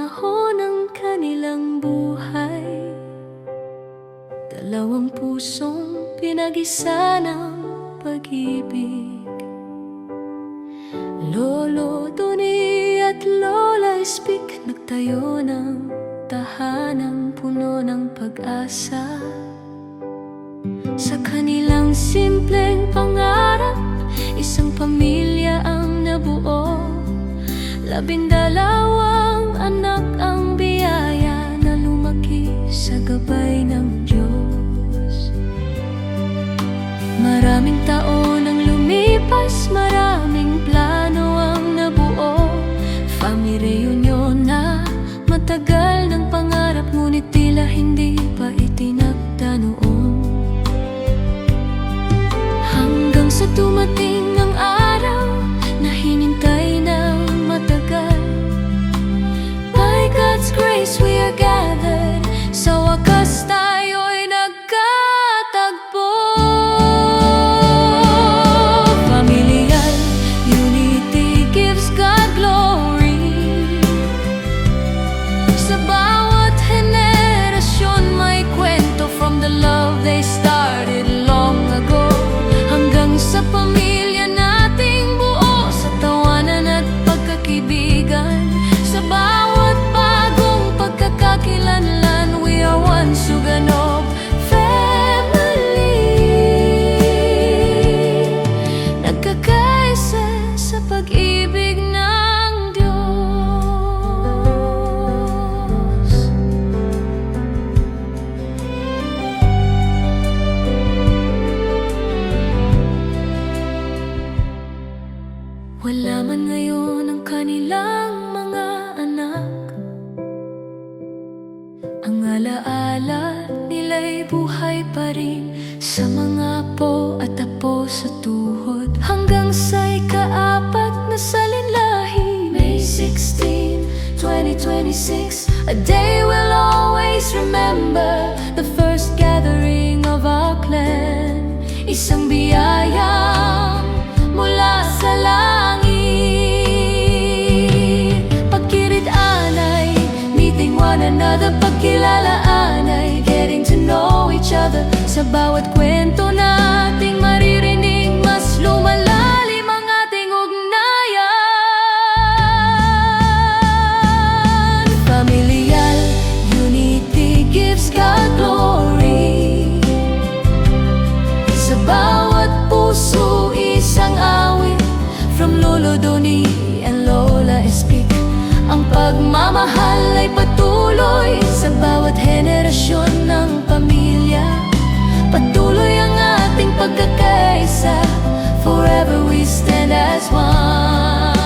panahon ng kanilang buhay, dalawang pusong pinag-isa ng pag-ibig. Lolo Doni at Lola Speak nagtayo ng tahanang puno ng pag-asa. Sa kanilang simpleng pangarap, isang pamilya ang nabuo. 12 anak ang biyaya na lumaki sa gabay ng Diyos. Maraming taon ang lumipas, maraming plano ang nabuo. Family reunion na matagal ng pangarap, ngunit tila hindi pa itinakda noon. Hanggang sa dumating ang araw na hinintay ng matagal. By God's grace we are gathered, sa wakas tayo'y nagkatagpo. Familial unity gives God glory. Sa bawat henerasyon may kwento, from the love they started long ago hanggang sa pamilya nating buo, sa tawanan at pagkakibigan. Sa bawat bagong pagkakakilanlan, we are one Suganop family, nagkakaisa sa pag-ibig ng Diyos. Wala man ngayon ang kanilang mga anak, ang alaala nila'y buhay pa rin sa mga apo at apo sa tuhod, hanggang sa ika-4 na salinlahi. May 16, 2026, a day we'll always remember, the first gathering of our clan. Isang biyayang mula sa langit, pagkirit-anay, meeting one another, pagkilala-anay, getting to know each other. Sa bawat kwento nating maririnig, mas lumalalim ang ating ugnayan. Familial unity gives God glory. Sa bawat puso isang awit, from Lolo Doni and Lola Speak. Ang pagmamahal ay patuloy sa bawat henerasyon ng pamilya. Patuloy ang ating pagkakaisa, forever we stand as one.